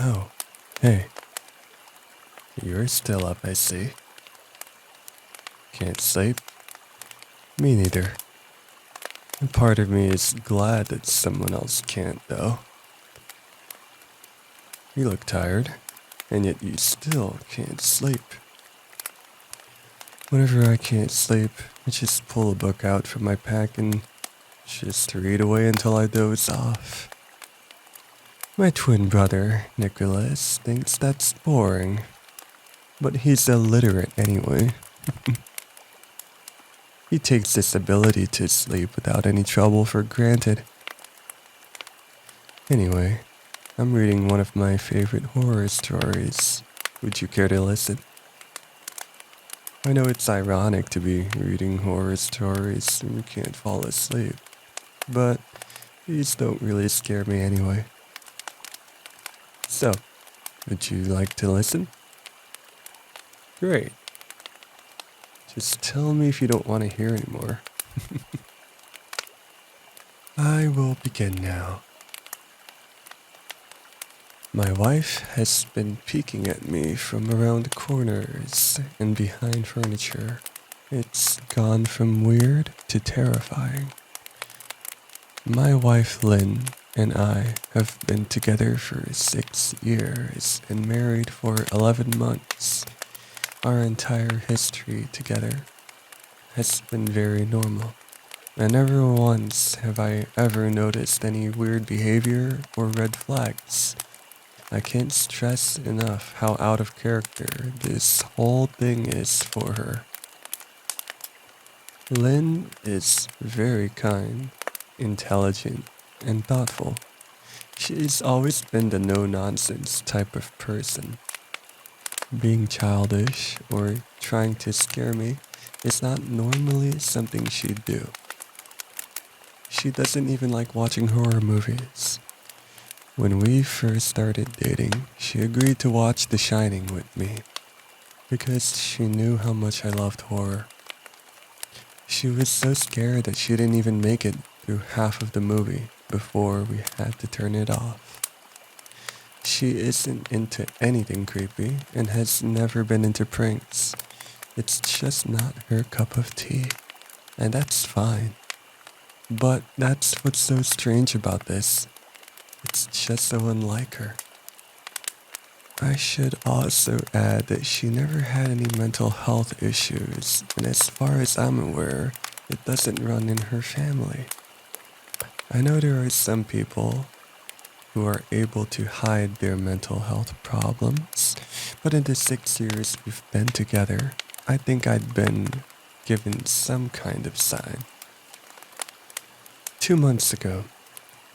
Oh, hey, you're still up, I see. Can't sleep? Me neither. And part of me is glad that someone else can't, though. You look tired, and yet you still can't sleep. Whenever I can't sleep, I just pull a book out from my pack and just read away until I doze off. My twin brother, Nicholas, thinks that's boring, but he's illiterate anyway. He takes this ability to sleep without any trouble for granted. Anyway, I'm reading one of my favorite horror stories. Would you care to listen? I know it's ironic to be reading horror stories when you can't fall asleep, but these don't really scare me anyway. So, would you like to listen? Great. Just tell me if you don't want to hear anymore. I will begin now. My wife has been peeking at me from around corners and behind furniture. It's gone from weird to terrifying. My wife Lynn and I have been together for 6 years and married for 11 months. Our entire history together has been very normal, and never once have I ever noticed any weird behavior or red flags. I can't stress enough how out of character this whole thing is for her. Lynn is very kind, intelligent, and thoughtful. She's always been the no-nonsense type of person. Being childish or trying to scare me is not normally something she'd do. She doesn't even like watching horror movies. When we first started dating, she agreed to watch The Shining with me because she knew how much I loved horror. She was so scared that she didn't even make it through half of the movie before we had to turn it off. She isn't into anything creepy and has never been into pranks. It's just not her cup of tea, and that's fine. But that's what's so strange about this. It's just so unlike her. I should also add that she never had any mental health issues, and as far as I'm aware, it doesn't run in her family. I know there are some people who are able to hide their mental health problems, but in the 6 years we've been together, I think I'd been given some kind of sign. 2 months ago,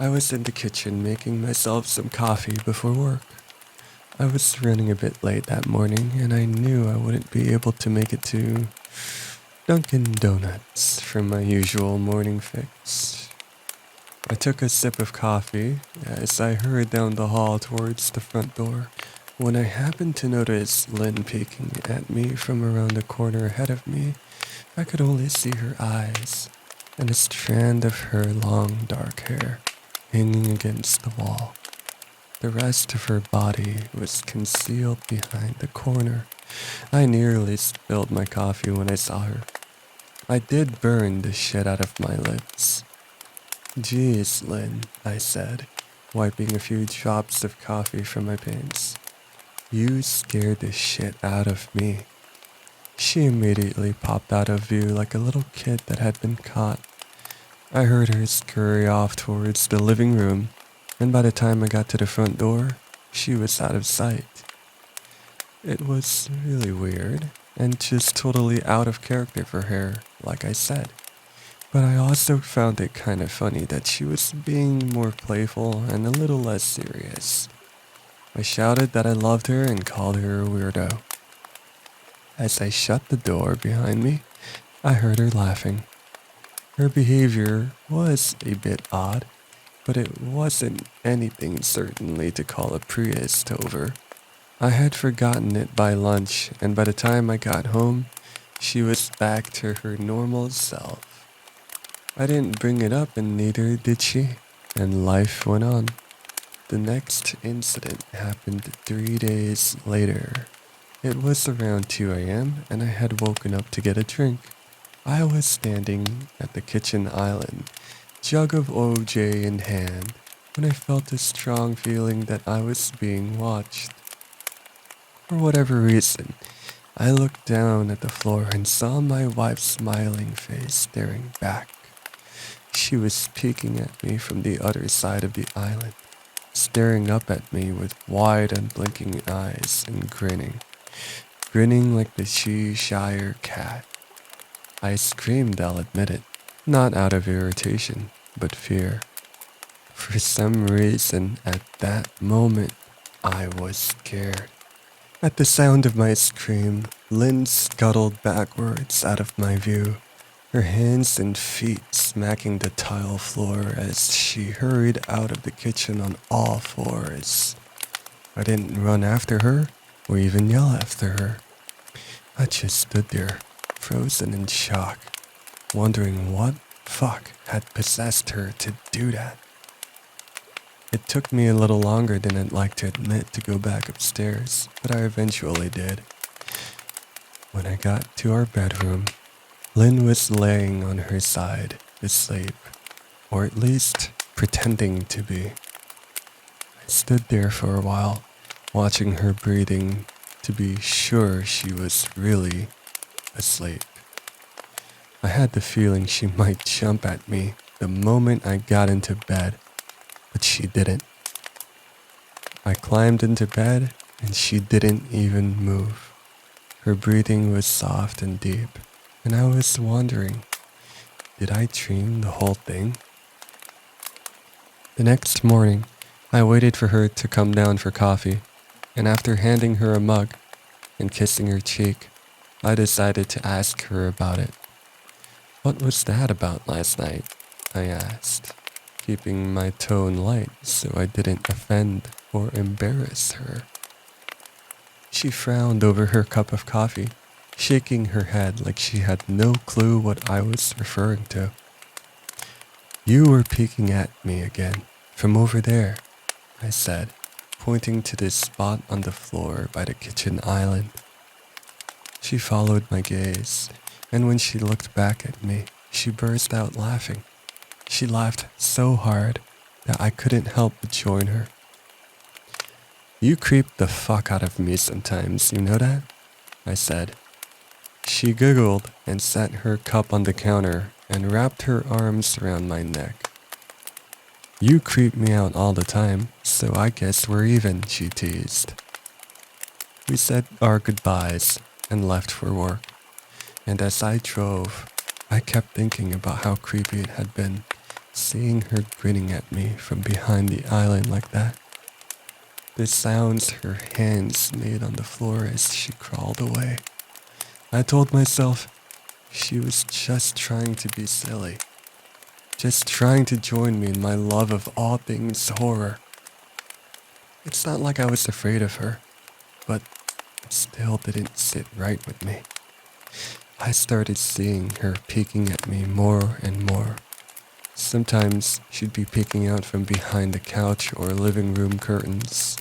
I was in the kitchen making myself some coffee before work. I was running a bit late that morning, and I knew I wouldn't be able to make it to Dunkin' Donuts for my usual morning fix. I took a sip of coffee as I hurried down the hall towards the front door, when I happened to notice Lynn peeking at me from around the corner ahead of me. I could only see her eyes and a strand of her long dark hair hanging against the wall. The rest of her body was concealed behind the corner. I nearly spilled my coffee when I saw her. I did burn the shit out of my lips. "Geez, Lynn," I said, wiping a few drops of coffee from my pants. "You scared the shit out of me." She immediately popped out of view like a little kid that had been caught. I heard her scurry off towards the living room, and by the time I got to the front door, she was out of sight. It was really weird, and just totally out of character for her, like I said. But I also found it kind of funny that she was being more playful and a little less serious. I shouted that I loved her and called her a weirdo. As I shut the door behind me, I heard her laughing. Her behavior was a bit odd, but it wasn't anything certainly to call a priest over. I had forgotten it by lunch, and by the time I got home, she was back to her normal self. I didn't bring it up, and neither did she, and life went on. The next incident happened 3 days later. It was around 2 a.m. and I had woken up to get a drink. I was standing at the kitchen island, jug of OJ in hand, when I felt a strong feeling that I was being watched. For whatever reason, I looked down at the floor and saw my wife's smiling face staring back. She was peeking at me from the other side of the island, staring up at me with wide, unblinking eyes and grinning like the Cheshire cat. I screamed, I'll admit it, not out of irritation, but fear. For some reason, at that moment, I was scared. At the sound of my scream, Lynn scuttled backwards out of my view, her hands and feet smacking the tile floor as she hurried out of the kitchen on all fours. I didn't run after her or even yell after her. I just stood there, frozen in shock, wondering what fuck had possessed her to do that. It took me a little longer than I'd like to admit to go back upstairs, but I eventually did. When I got to our bedroom, Lynn was laying on her side, asleep, or at least pretending to be. I stood there for a while, watching her breathing to be sure she was really asleep. I had the feeling she might jump at me the moment I got into bed, but she didn't. I climbed into bed and she didn't even move. Her breathing was soft and deep, and I was wondering, did I dream the whole thing? The next morning, I waited for her to come down for coffee, and after handing her a mug and kissing her cheek, I decided to ask her about it. What was that about last night? I asked, keeping my tone light so I didn't offend or embarrass her. She frowned over her cup of coffee, shaking her head like she had no clue what I was referring to. You were peeking at me again, from over there, I said, pointing to this spot on the floor by the kitchen island. She followed my gaze, and when she looked back at me, she burst out laughing. She laughed so hard that I couldn't help but join her. You creep the fuck out of me sometimes, you know that? I said. She giggled and set her cup on the counter and wrapped her arms around my neck. You creep me out all the time, so I guess we're even, she teased. We said our goodbyes and left for work, and as I drove, I kept thinking about how creepy it had been, seeing her grinning at me from behind the island like that. The sounds her hands made on the floor as she crawled away. I told myself she was just trying to be silly, just trying to join me in my love of all things horror. It's not like I was afraid of her, but it still didn't sit right with me. I started seeing her peeking at me more and more. Sometimes she'd be peeking out from behind the couch or living room curtains.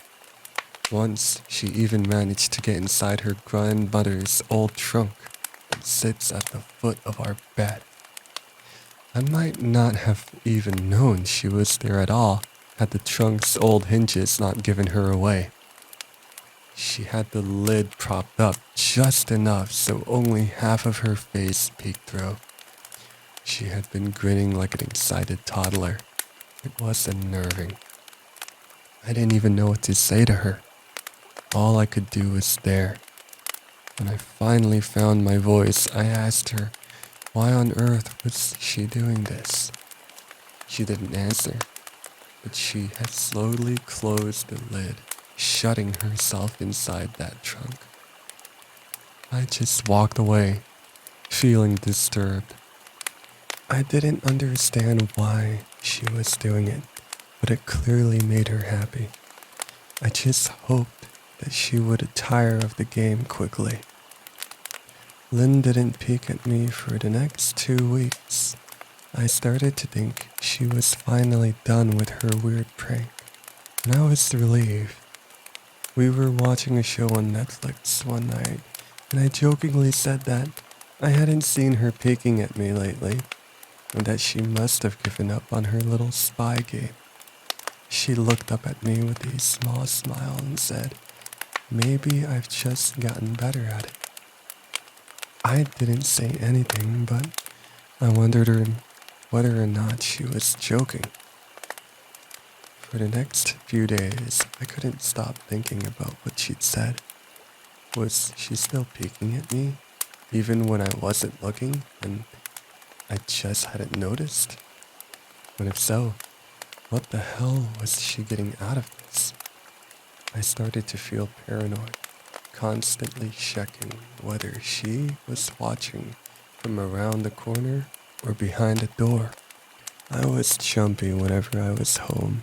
Once, she even managed to get inside her grandmother's old trunk that sits at the foot of our bed. I might not have even known she was there at all had the trunk's old hinges not given her away. She had the lid propped up just enough so only half of her face peeked through. She had been grinning like an excited toddler. It was unnerving. I didn't even know what to say to her. All I could do was stare. When I finally found my voice, I asked her, why on earth was she doing this? She didn't answer, but she had slowly closed the lid, shutting herself inside that trunk. I just walked away, feeling disturbed. I didn't understand why she was doing it, but it clearly made her happy. I just hoped that she would tire of the game quickly. Lynn didn't peek at me for the next 2 weeks. I started to think she was finally done with her weird prank. and I was relieved. We were watching a show on Netflix one night, and I jokingly said that I hadn't seen her peeking at me lately, and that she must have given up on her little spy game. She looked up at me with a small smile and said, "Maybe I've just gotten better at it." I didn't say anything, but I wondered whether or not she was joking. For the next few days, I couldn't stop thinking about what she'd said. Was she still peeking at me, even when I wasn't looking, and I just hadn't noticed? And if so, what the hell was she getting out of this? I started to feel paranoid, constantly checking whether she was watching from around the corner or behind the door. I was jumpy whenever I was home,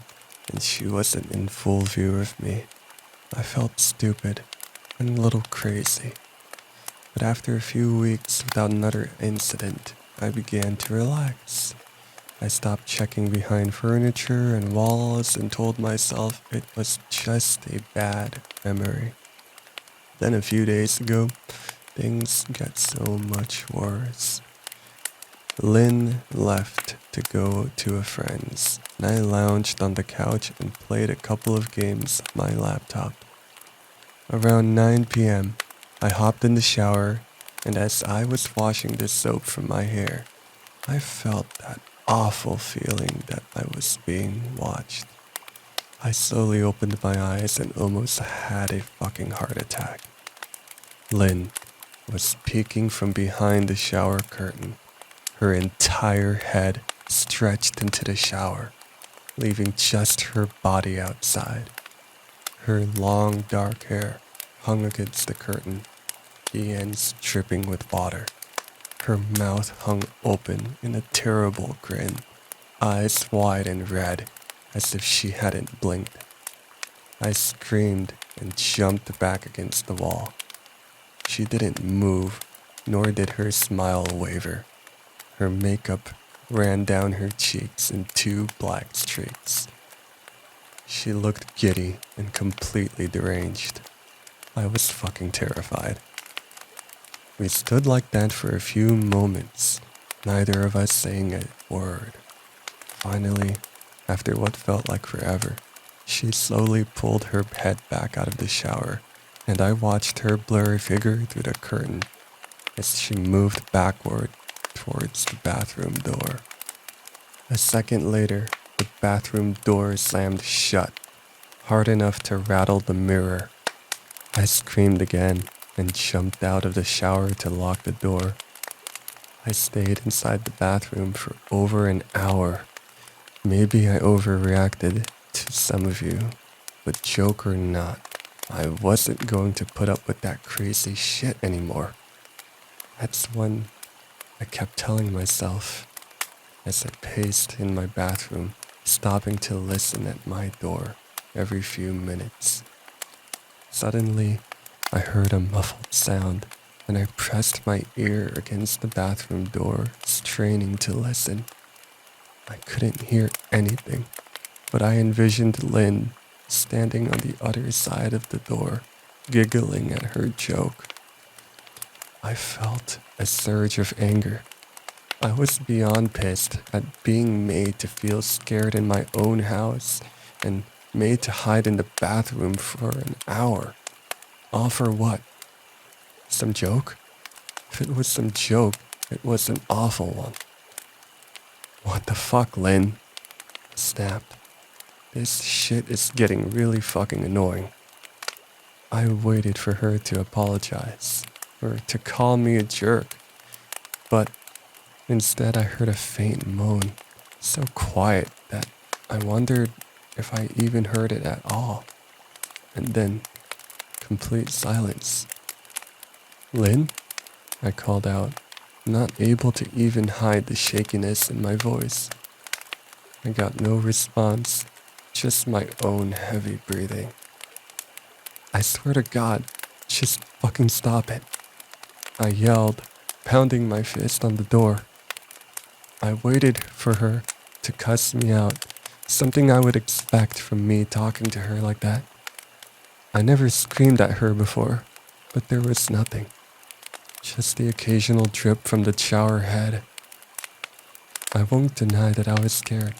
and she wasn't in full view of me. I felt stupid and a little crazy. But after a few weeks without another incident, I began to relax. I stopped checking behind furniture and walls and told myself it was just a bad memory. Then a few days ago, things got so much worse. Lynn left to go to a friend's, and I lounged on the couch and played a couple of games on my laptop. Around 9 p.m., I hopped in the shower, and as I was washing the soap from my hair, I felt that awful feeling that I was being watched. I slowly opened my eyes and almost had a fucking heart attack. Lynn was peeking from behind the shower curtain, her entire head stretched into the shower, leaving just her body outside. Her long dark hair hung against the curtain, the ends dripping with water. Her mouth hung open in a terrible grin, eyes wide and red, as if she hadn't blinked. I screamed and jumped back against the wall. She didn't move, nor did her smile waver. Her makeup ran down her cheeks in 2 black streaks. She looked giddy and completely deranged. I was fucking terrified. We stood like that for a few moments, neither of us saying a word. Finally, after what felt like forever, she slowly pulled her head back out of the shower, and I watched her blurry figure through the curtain as she moved backward towards the bathroom door. A second later, the bathroom door slammed shut, hard enough to rattle the mirror. I screamed again and jumped out of the shower to lock the door. I stayed inside the bathroom for over an hour. Maybe I overreacted to some of you, but joke or not, I wasn't going to put up with that crazy shit anymore. That's when I kept telling myself as I paced in my bathroom, stopping to listen at my door every few minutes. Suddenly, I heard a muffled sound, and I pressed my ear against the bathroom door, straining to listen. I couldn't hear anything, but I envisioned Lynn standing on the other side of the door, giggling at her joke. I felt a surge of anger. I was beyond pissed at being made to feel scared in my own house and made to hide in the bathroom for an hour. All for what? Some joke? If it was some joke, it was an awful one. What the fuck, Lynn? I snapped. This shit is getting really fucking annoying. I waited for her to apologize, or to call me a jerk, but instead I heard a faint moan, so quiet that I wondered if I even heard it at all. And then, complete silence. "Lynn?" I called out, not able to even hide the shakiness in my voice. I got no response, just my own heavy breathing. "I swear to God, just fucking stop it," I yelled, pounding my fist on the door. I waited for her to cuss me out, Something I would expect from me talking to her like that. I never screamed at her before, but there was nothing. Just the occasional drip from the shower head. I won't deny that I was scared.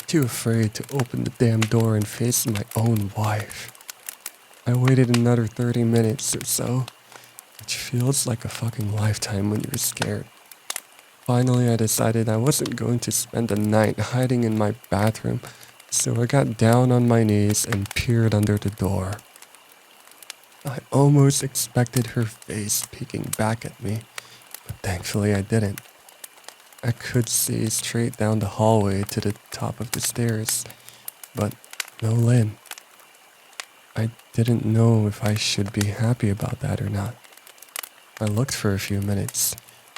Too afraid to open the damn door and face my own wife. I waited another 30 minutes or so, which feels like a fucking lifetime when you're scared. Finally, I decided I wasn't going to spend the night hiding in my bathroom, so I got down on my knees and peered under the door. I almost expected her face peeking back at me, but thankfully I didn't. I could see straight down the hallway to the top of the stairs, but no Lynn. I didn't know if I should be happy about that or not. I looked for a few minutes,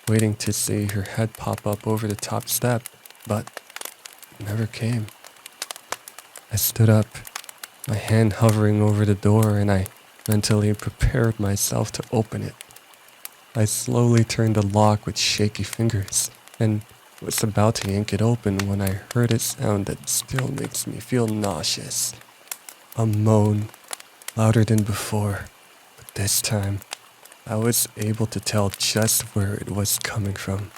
waiting to see her head pop up over the top step, but it never came. I stood up, my hand hovering over the door, and I mentally prepared myself to open it. I slowly turned the lock with shaky fingers, and was about to yank it open when I heard a sound that still makes me feel nauseous. A moan, louder than before, but this time, I was able to tell just where it was coming from.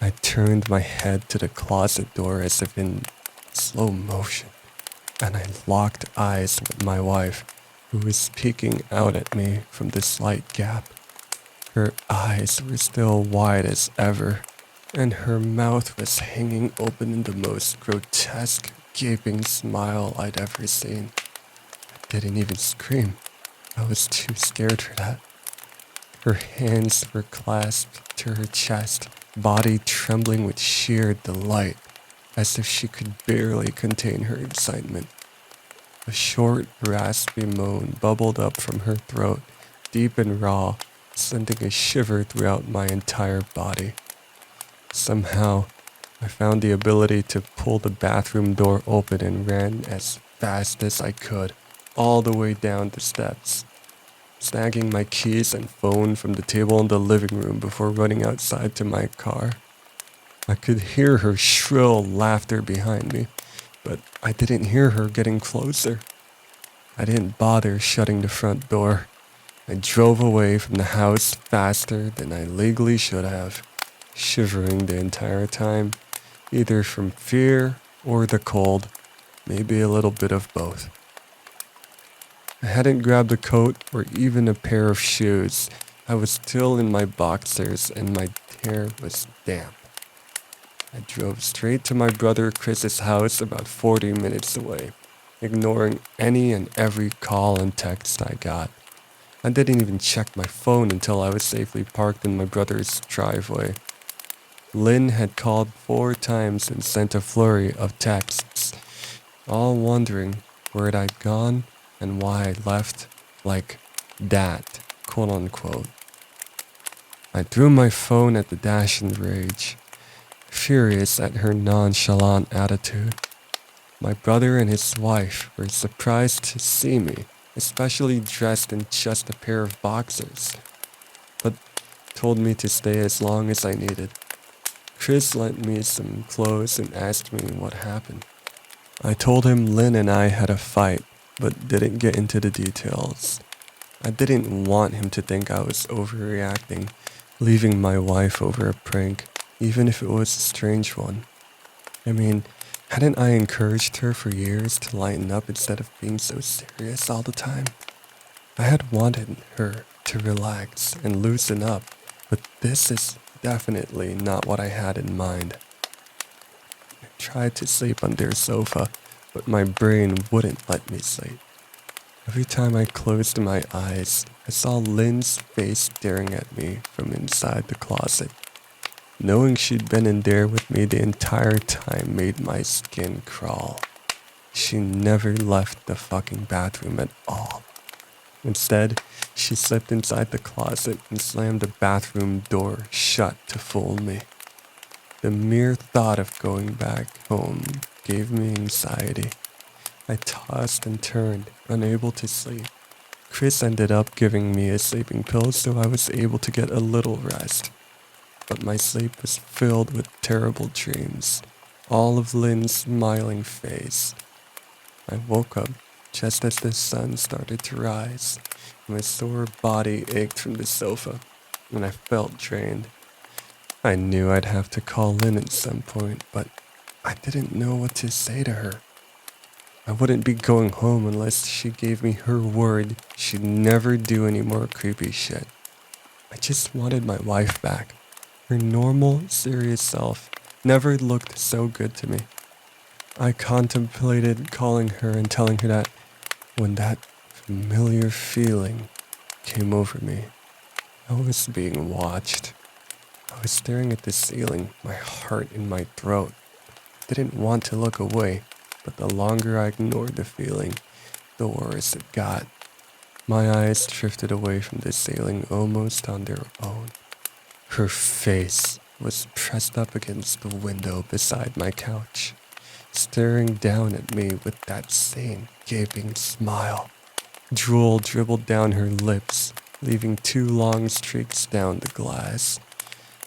I turned my head to the closet door as if in slow motion, and I locked eyes with my wife, who was peeking out at me from the slight gap. Her eyes were still wide as ever, and her mouth was hanging open in the most grotesque, gaping smile I'd ever seen. I didn't even scream. I was too scared for that. Her hands were clasped to her chest, body trembling with sheer delight, as if she could barely contain her excitement. A short, raspy moan bubbled up from her throat, deep and raw, sending a shiver throughout my entire body. Somehow, I found the ability to pull the bathroom door open and ran as fast as I could, all the way down the steps, snagging my keys and phone from the table in the living room before running outside to my car. I could hear her shrill laughter behind me, but I didn't hear her getting closer. I didn't bother shutting the front door. I drove away from the house faster than I legally should have, shivering the entire time, either from fear or the cold, maybe a little bit of both. I hadn't grabbed a coat or even a pair of shoes. I was still in my boxers and my hair was damp. I drove straight to my brother Chris's house about 40 minutes away, ignoring any and every call and text I got. I didn't even check my phone until I was safely parked in my brother's driveway. Lynn had called 4 times and sent a flurry of texts, all wondering where I'd gone and why I left like that, quote unquote. I threw my phone at the dash in rage, furious at her nonchalant attitude. My brother and his wife were surprised to see me, especially dressed in just a pair of boxers, but told me to stay as long as I needed. Chris lent me some clothes and asked me what happened. I told him Lynn and I had a fight, but didn't get into the details. I didn't want him to think I was overreacting, leaving my wife over a prank, even if it was a strange one. I mean, hadn't I encouraged her for years to lighten up instead of being so serious all the time? I had wanted her to relax and loosen up, but this is definitely not what I had in mind. I tried to sleep on their sofa, but my brain wouldn't let me sleep. Every time I closed my eyes, I saw Lynn's face staring at me from inside the closet. Knowing she'd been in there with me the entire time made my skin crawl. She never left the fucking bathroom at all. Instead, she slipped inside the closet and slammed the bathroom door shut to fool me. The mere thought of going back home gave me anxiety. I tossed and turned, unable to sleep. Chris ended up giving me a sleeping pill so I was able to get a little rest. But my sleep was filled with terrible dreams. all of Lynn's smiling face. I woke up just as the sun started to rise. My sore body ached from the sofa, and I felt drained. I knew I'd have to call Lynn at some point, but I didn't know what to say to her. I wouldn't be going home unless she gave me her word she'd never do any more creepy shit. I just wanted my wife back. Her normal, serious self never looked so good to me. I contemplated calling her and telling her that when that familiar feeling came over me, I was being watched. I was staring at the ceiling, my heart in my throat. Didn't want to look away, but the longer I ignored the feeling, the worse it got. My eyes drifted away from the ceiling almost on their own. Her face was pressed up against the window beside my couch, staring down at me with that same gaping smile. Drool dribbled down her lips, leaving 2 long streaks down the glass.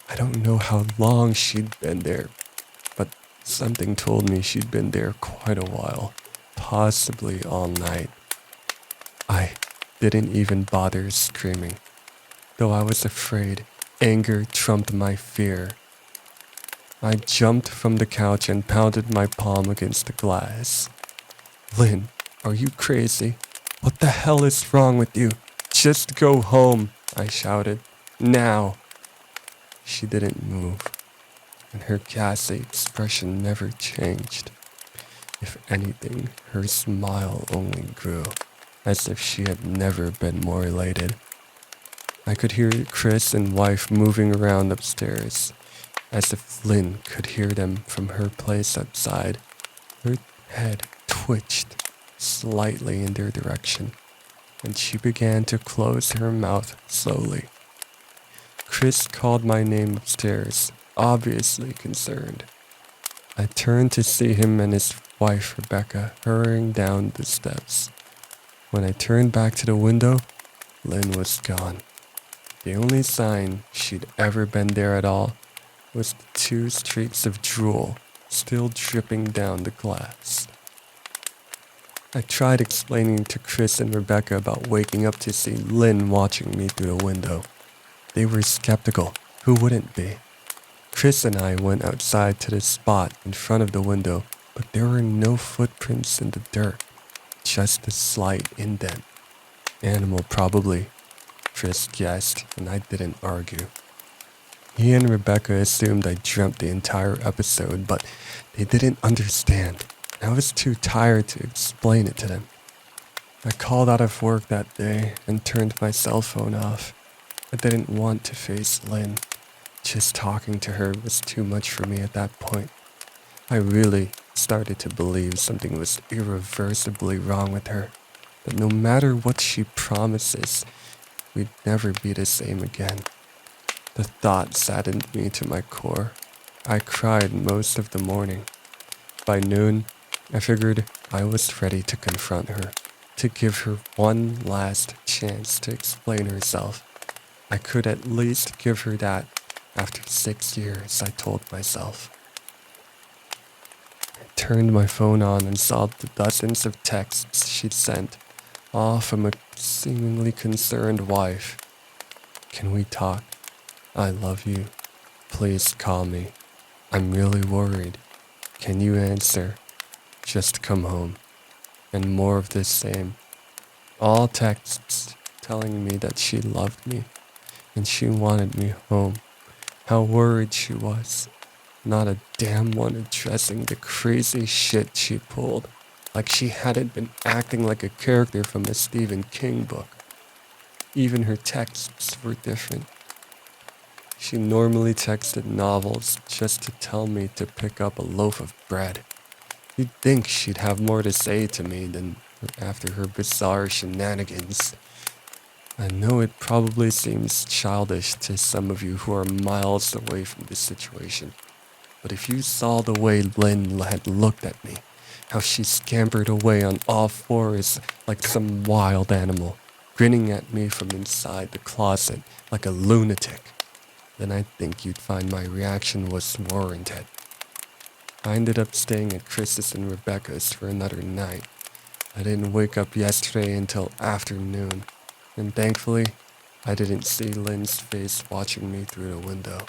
I don't know how long she'd been there, but something told me she'd been there quite a while, possibly all night. I didn't even bother screaming. Though I was afraid, anger trumped my fear. I jumped from the couch and pounded my palm against the glass. Lynn, are you crazy? What the hell is wrong with you? Just go home, I shouted. Now. She didn't move, and her ghastly expression never changed. If anything, her smile only grew, as if she had never been more elated. I could hear Chris and wife moving around upstairs, as if Lynn could hear them from her place outside. Her head twitched slightly in their direction, and she began to close her mouth slowly. Chris called my name upstairs, obviously concerned. I turned to see him and his wife, Rebecca, hurrying down the steps. When I turned back to the window, Lynn was gone. The only sign she'd ever been there at all was the 2 streaks of drool still dripping down the glass. I tried explaining to Chris and Rebecca about waking up to see Lynn watching me through the window. They were skeptical. Who wouldn't be? Chris and I went outside to the spot in front of the window, but there were no footprints in the dirt, just a slight indent. Animal probably, Chris guessed, and I didn't argue. He and Rebecca assumed I dreamt the entire episode, but they didn't understand. I was too tired to explain it to them. I called out of work that day and turned my cell phone off. I didn't want to face Lynn. Just talking to her was too much for me at that point. I really started to believe something was irreversibly wrong with her. That no matter what she promises, we'd never be the same again. The thought saddened me to my core. I cried most of the morning. By noon, I figured I was ready to confront her, to give her one last chance to explain herself. I could at least give her that after 6 years, I told myself. I turned my phone on and saw the dozens of texts she'd sent, all from a seemingly concerned wife. Can we talk? I love you. Please call me. I'm really worried. Can you answer? Just come home. And more of the same. All texts telling me that she loved me and she wanted me home. How worried she was. Not a damn one addressing the crazy shit she pulled, like she hadn't been acting like a character from a Stephen King book. Even her texts were different. She normally texted novels just to tell me to pick up a loaf of bread. You'd think she'd have more to say to me than after her bizarre shenanigans. I know it probably seems childish to some of you who are miles away from this situation, but if you saw the way Lynn had looked at me, how she scampered away on all fours like some wild animal, grinning at me from inside the closet like a lunatic, then I think you'd find my reaction was warranted. I ended up staying at Chris's and Rebecca's for another night. I didn't wake up yesterday until afternoon, and thankfully, I didn't see Lynn's face watching me through the window.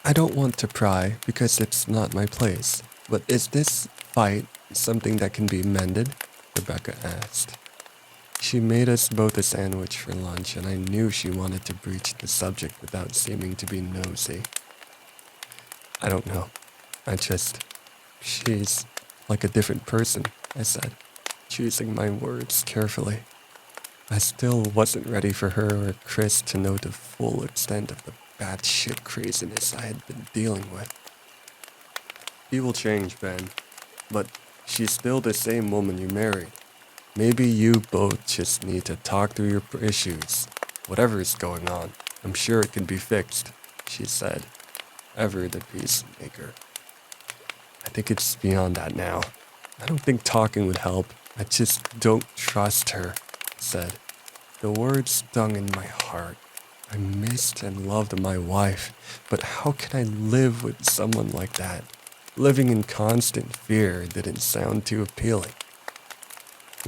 I don't want to pry because it's not my place, but is this fight something that can be mended? Rebecca asked. She made us both a sandwich for lunch, and I knew she wanted to breach the subject without seeming to be nosy. I don't know. She's like a different person, I said, choosing my words carefully. I still wasn't ready for her or Chris to know the full extent of the batshit craziness I had been dealing with. She will change, Ben, but she's still the same woman you married. Maybe you both just need to talk through your issues. Whatever is going on, I'm sure it can be fixed, she said, ever the peacemaker. I think it's beyond that now. I don't think talking would help. I just don't trust her, I said. The words stung in my heart. I missed and loved my wife, but how can I live with someone like that? Living in constant fear didn't sound too appealing.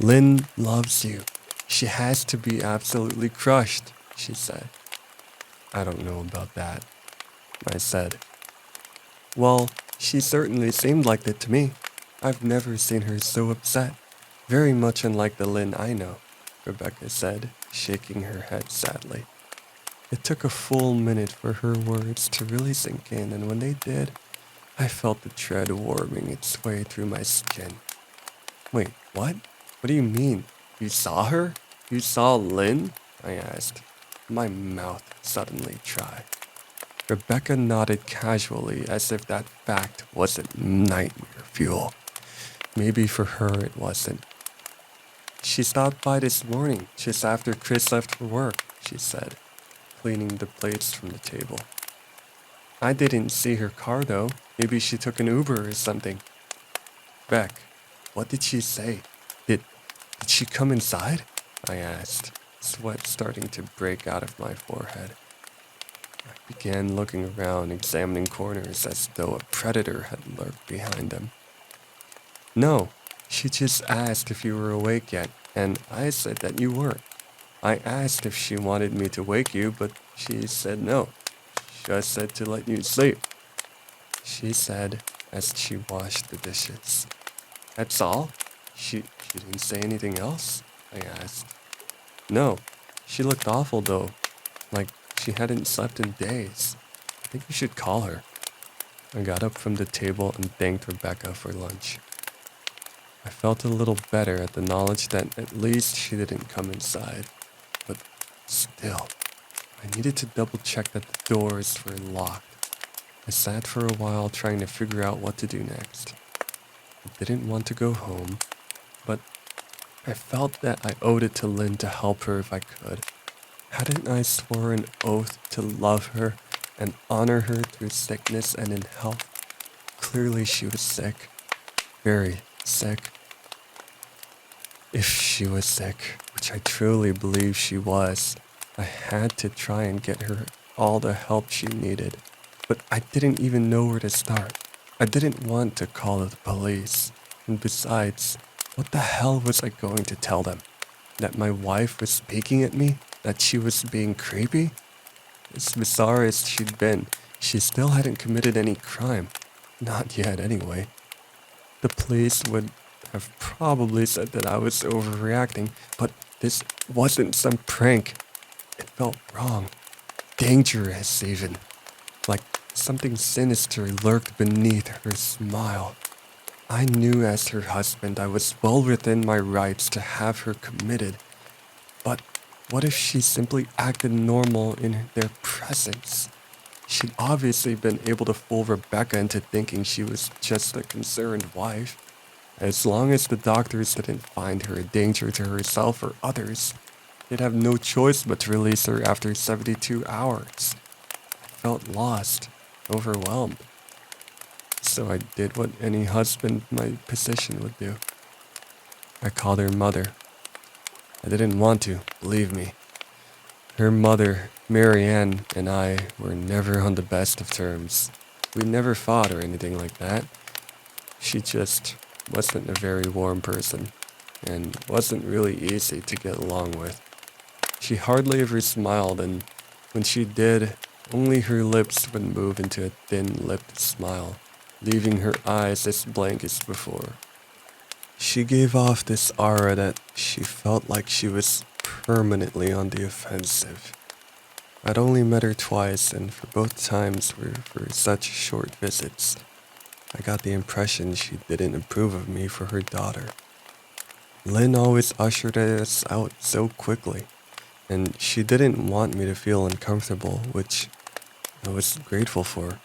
Lynn loves you. She has to be absolutely crushed, she said. I don't know about that, I said. Well, she certainly seemed like it to me. I've never seen her so upset. Very much unlike the Lynn I know, Rebecca said, shaking her head sadly. It took a full minute for her words to really sink in, and when they did, I felt the dread warming its way through my skin. Wait, what? What do you mean? You saw her? You saw Lynn? I asked, my mouth suddenly dry. Rebecca nodded casually as if that fact wasn't nightmare fuel. Maybe for her it wasn't. She stopped by this morning, just after Chris left for work, she said, cleaning the plates from the table. I didn't see her car though. Maybe she took an Uber or something. Beck, what did she say? Did she come inside? I asked, sweat starting to break out of my forehead. I began looking around, examining corners as though a predator had lurked behind them. No, she just asked if you were awake yet, and I said that you weren't. I asked if she wanted me to wake you, but she said no. Just said to let you sleep, she said as she washed the dishes. That's all? She didn't say anything else? I asked. No, she looked awful though, like she hadn't slept in days. I think we should call her. I got up from the table and thanked Rebecca for lunch. I felt a little better at the knowledge that at least she didn't come inside, but still, I needed to double check that the doors were locked. I sat for a while trying to figure out what to do next. I didn't want to go home, but I felt that I owed it to Lynn to help her if I could. Hadn't I sworn an oath to love her and honor her through sickness and in health? Clearly she was sick. Very sick. If she was sick, which I truly believe she was, I had to try and get her all the help she needed. But I didn't even know where to start. I didn't want to call the police. And besides, what the hell was I going to tell them? That my wife was speaking at me? That she was being creepy? As bizarre as she'd been, she still hadn't committed any crime. Not yet, anyway. The police would have probably said that I was overreacting, but this wasn't some prank. It felt wrong. Dangerous, even. Like something sinister lurked beneath her smile. I knew as her husband I was well within my rights to have her committed. But what if she simply acted normal in their presence? She'd obviously been able to fool Rebecca into thinking she was just a concerned wife. As long as the doctors didn't find her a danger to herself or others, they'd have no choice but to release her after 72 hours. I felt lost, overwhelmed. So I did what any husband in my position would do. I called her mother. I didn't want to, believe me. Her mother, Marianne, and I were never on the best of terms. We never fought or anything like that. She just wasn't a very warm person and wasn't really easy to get along with. She hardly ever smiled, and when she did, only her lips would move into a thin-lipped smile, leaving her eyes as blank as before. She gave off this aura that she felt like she was permanently on the offensive. I'd only met her twice, and for both times were for such short visits. I got the impression she didn't approve of me for her daughter. Lynn always ushered us out so quickly, and she didn't want me to feel uncomfortable, which I was grateful for.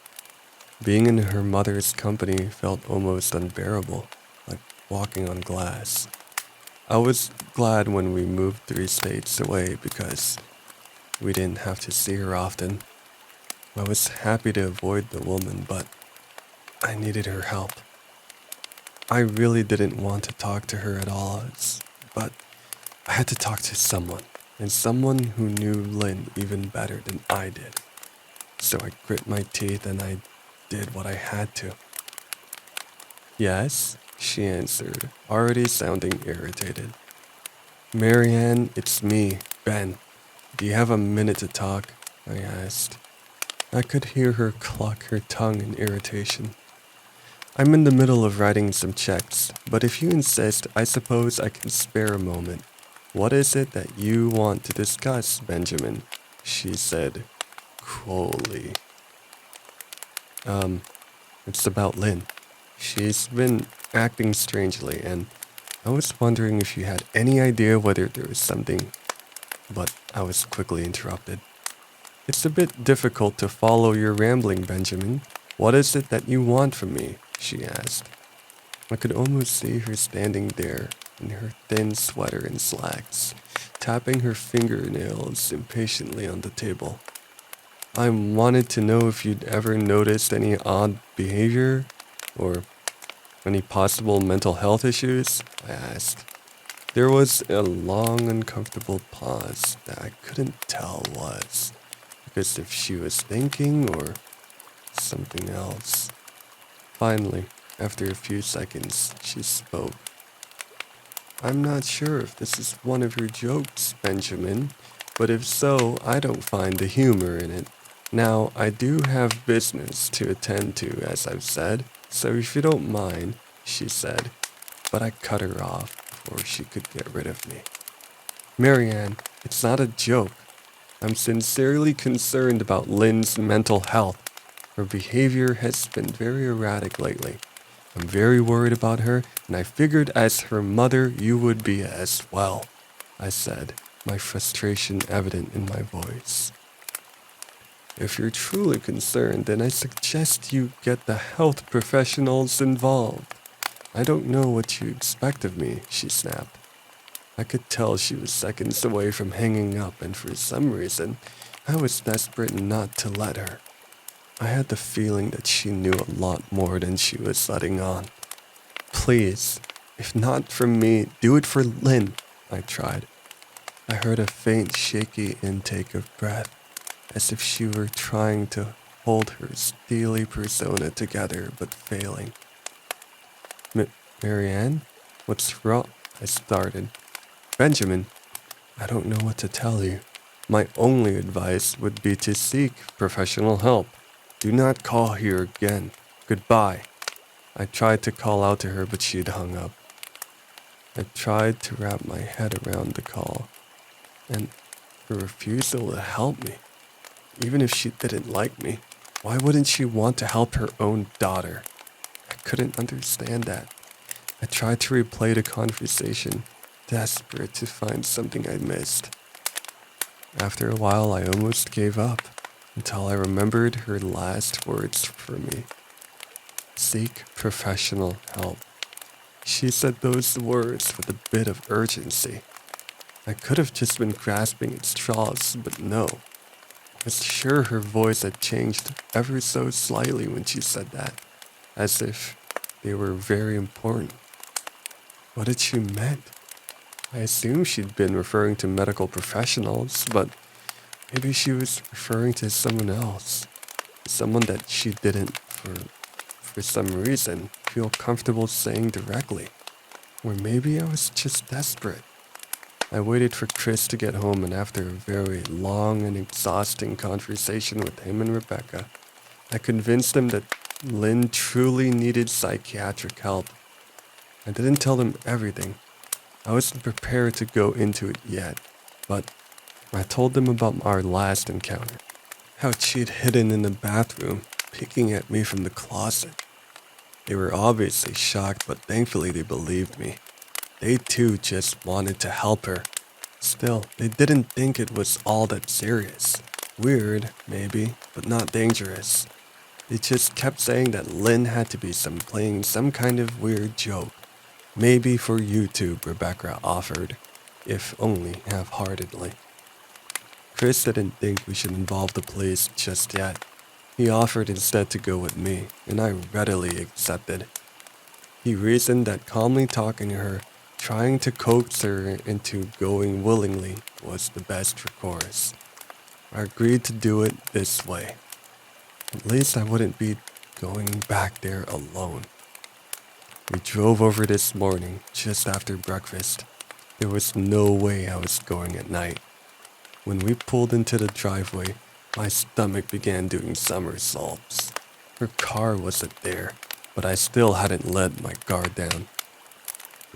Being in her mother's company felt almost unbearable, like walking on glass. I was glad when we moved 3 states away because we didn't have to see her often. I was happy to avoid the woman, but I needed her help. I really didn't want to talk to her at all, but I had to talk to someone, and someone who knew Lynn even better than I did. So I grit my teeth and I did what I had to. Yes, she answered, already sounding irritated. Marianne, it's me, Ben. Do you have a minute to talk? I asked. I could hear her cluck her tongue in irritation. I'm in the middle of writing some checks, but if you insist, I suppose I can spare a moment. What is it that you want to discuss, Benjamin? She said, coolly. It's about Lynn. She's been acting strangely, and I was wondering if you had any idea whether there was something, but I was quickly interrupted. It's a bit difficult to follow your rambling, Benjamin. What is it that you want from me? She asked. I could almost see her standing there in her thin sweater and slacks, tapping her fingernails impatiently on the table. I wanted to know if you'd ever noticed any odd behavior or any possible mental health issues, I asked. There was a long, uncomfortable pause that I couldn't tell was because if she was thinking or something else. Finally, after a few seconds, she spoke. I'm not sure if this is one of your jokes, Benjamin, but if so, I don't find the humor in it. Now, I do have business to attend to, as I've said, so if you don't mind, she said, but I cut her off before she could get rid of me. Marianne, it's not a joke. I'm sincerely concerned about Lynn's mental health. Her behavior has been very erratic lately. I'm very worried about her, and I figured as her mother you would be as well, I said, my frustration evident in my voice. If you're truly concerned, then I suggest you get the health professionals involved. I don't know what you expect of me, she snapped. I could tell she was seconds away from hanging up, and for some reason, I was desperate not to let her. I had the feeling that she knew a lot more than she was letting on. Please, if not for me, do it for Lynn, I tried. I heard a faint, shaky intake of breath, as if she were trying to hold her steely persona together but failing. Marianne? What's wrong? I started. Benjamin, I don't know what to tell you. My only advice would be to seek professional help. Do not call here again. Goodbye. I tried to call out to her, but she'd hung up. I tried to wrap my head around the call, and her refusal to help me. Even if she didn't like me, why wouldn't she want to help her own daughter? I couldn't understand that. I tried to replay the conversation, desperate to find something I missed. After a while, I almost gave up, until I remembered her last words for me. Seek professional help. She said those words with a bit of urgency. I could have just been grasping at straws, but no. I was sure her voice had changed ever so slightly when she said that, as if they were very important. What did she meant? I assumed she'd been referring to medical professionals, but maybe she was referring to someone else. Someone that she didn't, for some reason, feel comfortable saying directly. Or maybe I was just desperate. I waited for Chris to get home, and after a very long and exhausting conversation with him and Rebecca, I convinced him that Lynn truly needed psychiatric help. I didn't tell him everything. I wasn't prepared to go into it yet, but I told them about our last encounter. How she'd hidden in the bathroom, peeking at me from the closet. They were obviously shocked, but thankfully they believed me. They too just wanted to help her. Still, they didn't think it was all that serious. Weird, maybe, but not dangerous. They just kept saying that Lynn had to be playing some kind of weird joke. Maybe for YouTube, Rebecca offered, if only half-heartedly. Chris didn't think we should involve the police just yet. He offered instead to go with me, and I readily accepted. He reasoned that calmly talking to her, trying to coax her into going willingly, was the best recourse. I agreed to do it this way. At least I wouldn't be going back there alone. We drove over this morning, just after breakfast. There was no way I was going at night. When we pulled into the driveway, my stomach began doing somersaults. Her car wasn't there, but I still hadn't let my guard down.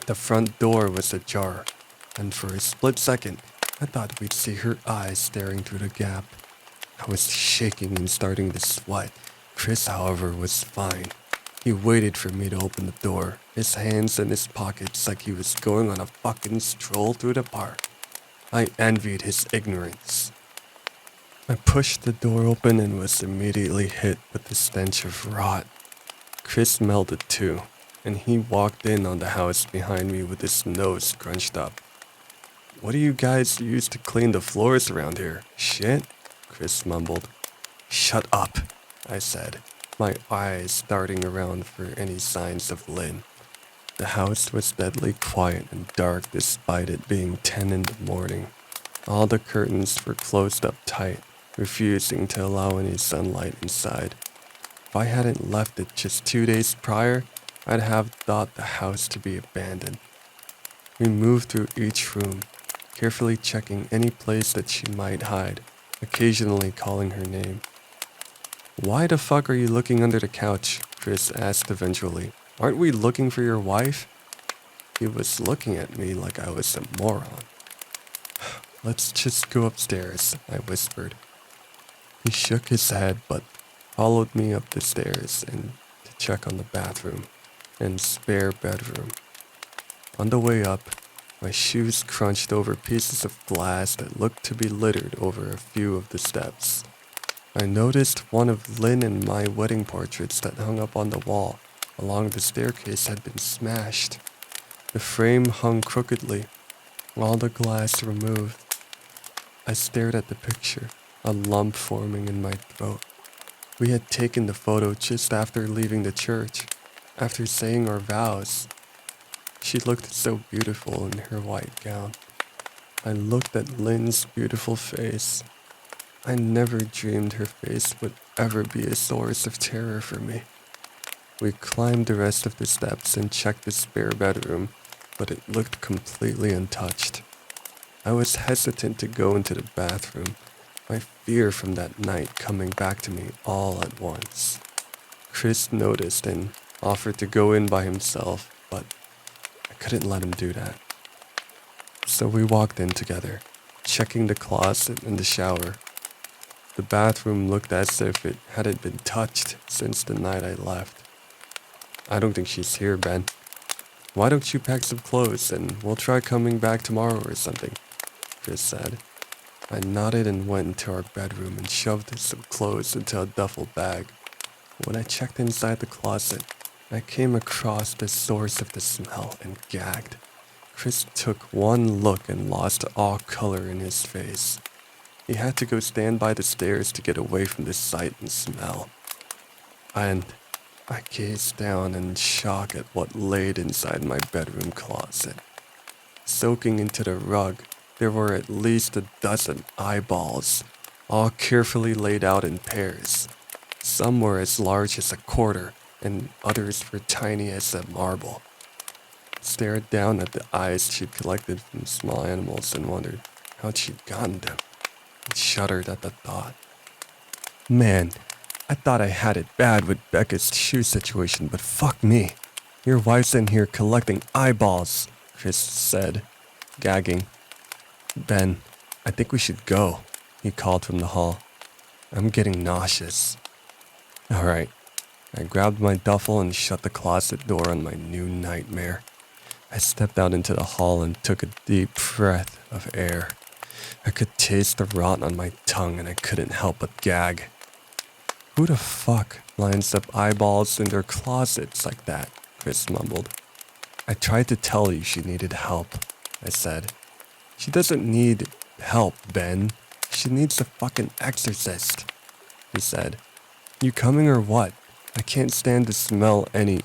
The front door was ajar, and for a split second, I thought we'd see her eyes staring through the gap. I was shaking and starting to sweat. Chris, however, was fine. He waited for me to open the door, his hands in his pockets like he was going on a fucking stroll through the park. I envied his ignorance. I pushed the door open and was immediately hit with the stench of rot. Chris smelled it too, and he walked in on the house behind me with his nose scrunched up. "What do you guys use to clean the floors around here? Shit?" Chris mumbled. "Shut up," I said, my eyes darting around for any signs of Lynn. The house was deadly quiet and dark despite it being 10 in the morning. All the curtains were closed up tight, refusing to allow any sunlight inside. If I hadn't left it just 2 days prior, I'd have thought the house to be abandoned. We moved through each room, carefully checking any place that she might hide, occasionally calling her name. "Why the fuck are you looking under the couch?" Chris asked eventually. "Aren't we looking for your wife?" He was looking at me like I was a moron. "Let's just go upstairs," I whispered. He shook his head but followed me up the stairs and to check on the bathroom and spare bedroom. On the way up, my shoes crunched over pieces of glass that looked to be littered over a few of the steps. I noticed one of Lynn and my wedding portraits that hung up on the wall along the staircase had been smashed. The frame hung crookedly, all the glass removed. I stared at the picture, a lump forming in my throat. We had taken the photo just after leaving the church, after saying our vows. She looked so beautiful in her white gown. I looked at Lynn's beautiful face. I never dreamed her face would ever be a source of terror for me. We climbed the rest of the steps and checked the spare bedroom, but it looked completely untouched. I was hesitant to go into the bathroom, my fear from that night coming back to me all at once. Chris noticed and offered to go in by himself, but I couldn't let him do that. So we walked in together, checking the closet and the shower. The bathroom looked as if it hadn't been touched since the night I left. "I don't think she's here, Ben. Why don't you pack some clothes and we'll try coming back tomorrow or something," Chris said. I nodded and went into our bedroom and shoved some clothes into a duffel bag. When I checked inside the closet, I came across the source of the smell and gagged. Chris took one look and lost all color in his face. He had to go stand by the stairs to get away from the sight and smell. And I gazed down in shock at what laid inside my bedroom closet. Soaking into the rug, there were at least a dozen eyeballs, all carefully laid out in pairs. Some were as large as a quarter, and others were tiny as a marble. Stared down at the eyes she'd collected from small animals and wondered how she'd gotten them, and shuddered at the thought. Man, I thought I had it bad with Becca's shoe situation, but fuck me. Your wife's in here collecting eyeballs, Chris said, gagging. Ben, I think we should go, he called from the hall. I'm getting nauseous. All right. I grabbed my duffel and shut the closet door on my new nightmare. I stepped out into the hall and took a deep breath of air. I could taste the rot on my tongue and I couldn't help but gag. Who the fuck lines up eyeballs in their closets like that? Chris mumbled. I tried to tell you she needed help, I said. She doesn't need help, Ben. She needs a fucking exorcist, he said. You coming or what? I can't stand to smell any.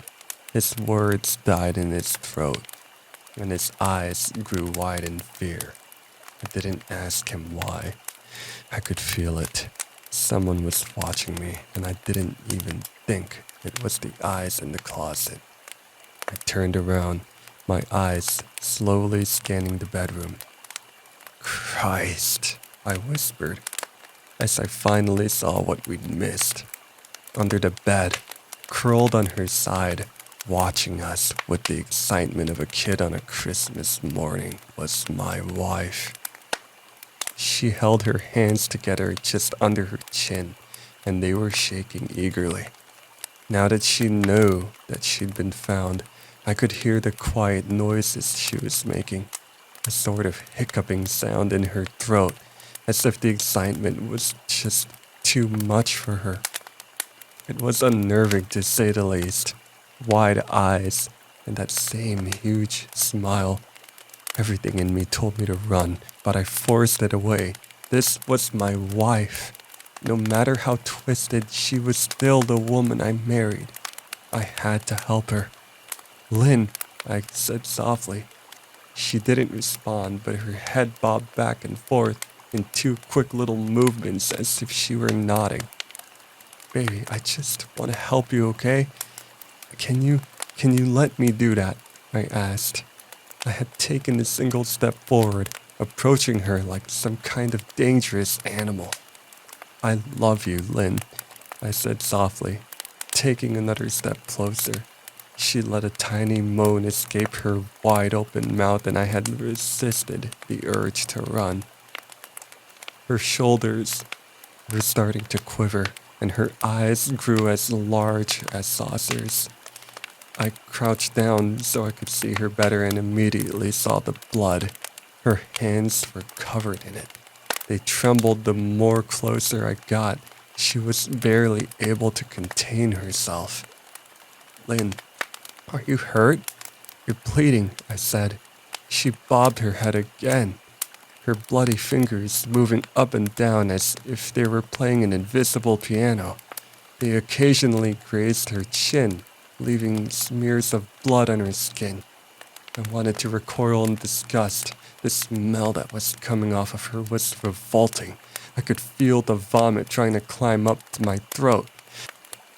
His words died in his throat, and his eyes grew wide in fear. I didn't ask him why. I could feel it. Someone was watching me, and I didn't even think it was the eyes in the closet. I turned around, my eyes slowly scanning the bedroom. Christ, I whispered, as I finally saw what we'd missed. Under the bed, curled on her side, watching us with the excitement of a kid on a Christmas morning, was my wife. She held her hands together just under her chin, and they were shaking eagerly. Now that she knew that she'd been found, I could hear the quiet noises she was making, a sort of hiccuping sound in her throat, as if the excitement was just too much for her. It was unnerving to say the least. Wide eyes and that same huge smile. Everything in me told me to run, but I forced it away. This was my wife. No matter how twisted, she was still the woman I married. I had to help her. Lynn, I said softly. She didn't respond, but her head bobbed back and forth in two quick little movements as if she were nodding. Baby, I just want to help you, okay? Can you let me do that? I asked. I had taken a single step forward, approaching her like some kind of dangerous animal. I love you, Lynn, I said softly, taking another step closer. She let a tiny moan escape her wide-open mouth, and I had resisted the urge to run. Her shoulders were starting to quiver, and her eyes grew as large as saucers. I crouched down so I could see her better and immediately saw the blood. Her hands were covered in it. They trembled the more closer I got. She was barely able to contain herself. Lynn, are you hurt? You're bleeding, I said. She bobbed her head again, her bloody fingers moving up and down as if they were playing an invisible piano. They occasionally grazed her chin, leaving smears of blood on her skin. I wanted to recoil in disgust. The smell that was coming off of her was revolting. I could feel the vomit trying to climb up to my throat.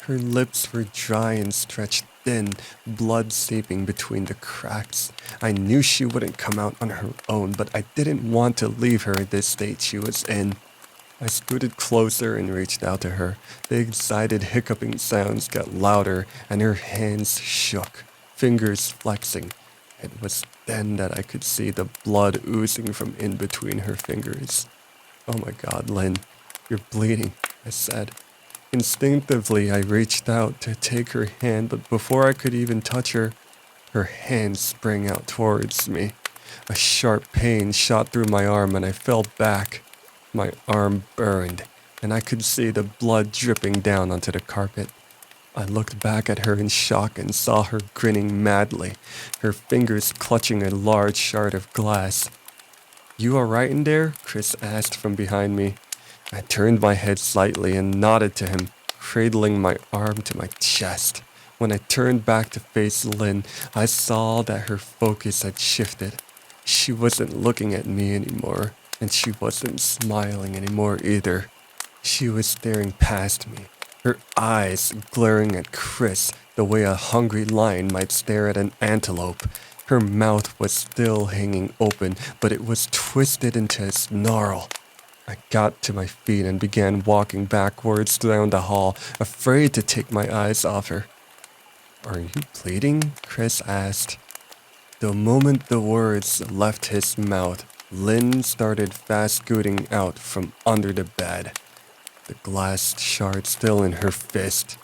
Her lips were dry and stretched thin, blood seeping between the cracks. I knew she wouldn't come out on her own, but I didn't want to leave her in this state she was in. I scooted closer and reached out to her. The excited hiccuping sounds got louder and her hands shook, fingers flexing. It was then that I could see the blood oozing from in between her fingers. Oh my God, Lynn, you're bleeding, I said. Instinctively, I reached out to take her hand, but before I could even touch her, her hand sprang out towards me. A sharp pain shot through my arm and I fell back. My arm burned, and I could see the blood dripping down onto the carpet. I looked back at her in shock and saw her grinning madly, her fingers clutching a large shard of glass. You all right in there? Chris asked from behind me. I turned my head slightly and nodded to him, cradling my arm to my chest. When I turned back to face Lynn, I saw that her focus had shifted. She wasn't looking at me anymore, and she wasn't smiling anymore either. She was staring past me, her eyes glaring at Chris, the way a hungry lion might stare at an antelope. Her mouth was still hanging open, but it was twisted into a snarl. I got to my feet and began walking backwards down the hall, afraid to take my eyes off her. "Are you bleeding?" Chris asked. The moment the words left his mouth, Lynn started fast scooting out from under the bed, the glass shard still in her fist.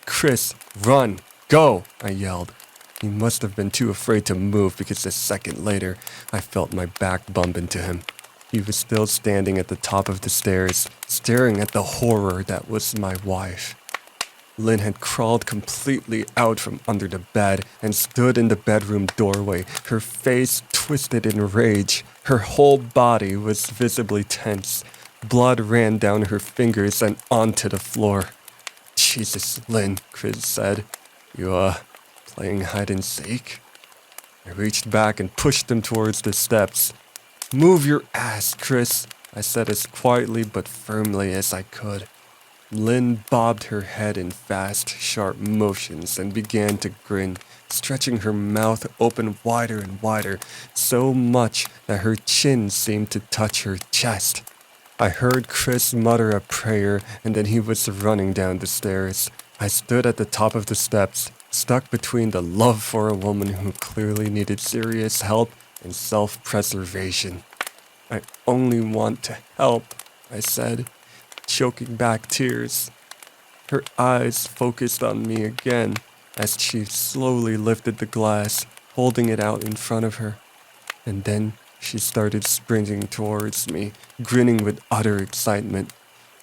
"Chris, run! Go!" I yelled. He must have been too afraid to move because a second later, I felt my back bump into him. He was still standing at the top of the stairs, staring at the horror that was my wife. Lynn had crawled completely out from under the bed and stood in the bedroom doorway, her face twisted in rage. Her whole body was visibly tense. Blood ran down her fingers and onto the floor. "Jesus, Lynn," Chris said. You, playing hide and seek?" I reached back and pushed him towards the steps. "Move your ass, Chris," I said as quietly but firmly as I could. Lynn bobbed her head in fast, sharp motions and began to grin, stretching her mouth open wider and wider, so much that her chin seemed to touch her chest. I heard Chris mutter a prayer, and then he was running down the stairs. I stood at the top of the steps, stuck between the love for a woman who clearly needed serious help and self-preservation. "I only want to help," I said, choking back tears. Her eyes focused on me again as she slowly lifted the glass, holding it out in front of her. And then she started sprinting towards me, grinning with utter excitement.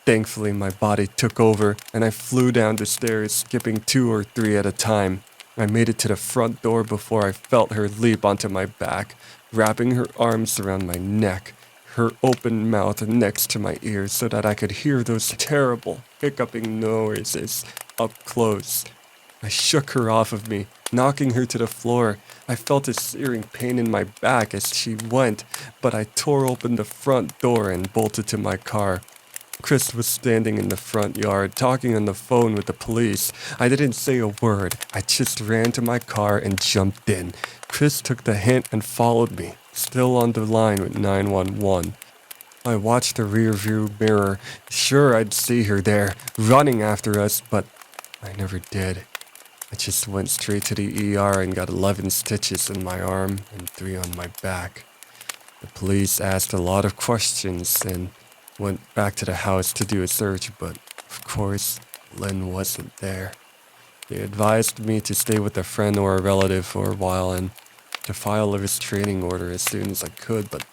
Thankfully, my body took over and I flew down the stairs, skipping 2 or 3 at a time. I made it to the front door before I felt her leap onto my back, wrapping her arms around my neck, her open mouth next to my ears so that I could hear those terrible hiccuping noises up close. I shook her off of me, knocking her to the floor. I felt a searing pain in my back as she went, but I tore open the front door and bolted to my car. Chris was standing in the front yard, talking on the phone with the police. I didn't say a word. I just ran to my car and jumped in. Chris took the hint and followed me, still on the line with 911. I watched the rearview mirror, sure I'd see her there, running after us, but I never did. I just went straight to the ER and got 11 stitches in my arm and 3 on my back. The police asked a lot of questions and went back to the house to do a search, but of course, Lynn wasn't there. They advised me to stay with a friend or a relative for a while and to file a restraining order as soon as I could, but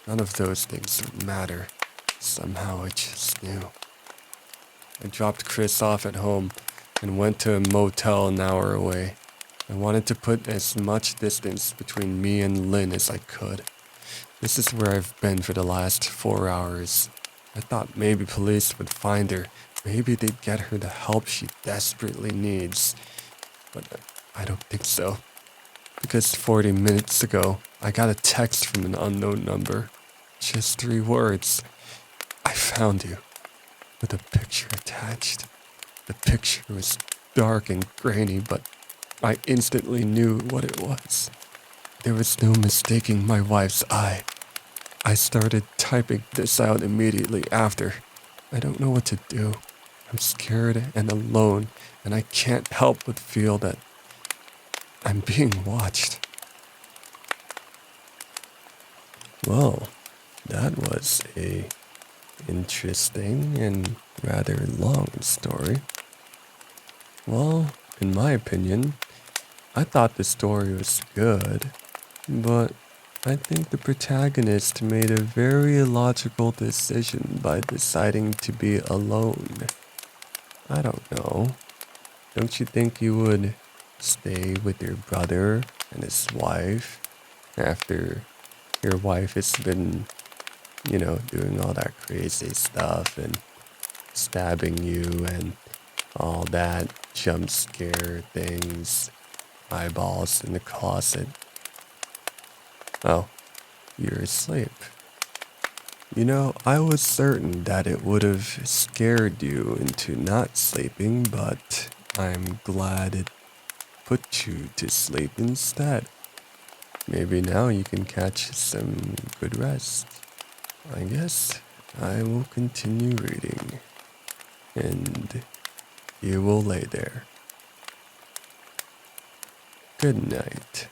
none of those things would matter. Somehow I just knew. I dropped Chris off at home and went to a motel an hour away. I wanted to put as much distance between me and Lynn as I could. This is where I've been for the last 4 hours. I thought maybe police would find her. Maybe they'd get her the help she desperately needs. But I don't think so. Because 40 minutes ago, I got a text from an unknown number. Just 3 words. "I found you," with a picture attached. The picture was dark and grainy, but I instantly knew what it was. There was no mistaking my wife's eye. I started typing this out immediately after. I don't know what to do. I'm scared and alone, and I can't help but feel that I'm being watched. Well, that was a interesting and rather long story. Well, in my opinion, I thought the story was good, but I think the protagonist made a very illogical decision by deciding to be alone. I don't know. Don't you think you would stay with your brother and his wife after your wife has been, doing all that crazy stuff and stabbing you and all that jump scare things, eyeballs in the closet? Oh, you're asleep. I was certain that it would have scared you into not sleeping, but I'm glad it put you to sleep instead. Maybe now you can catch some good rest. I guess I will continue reading, and you will lay there. Good night.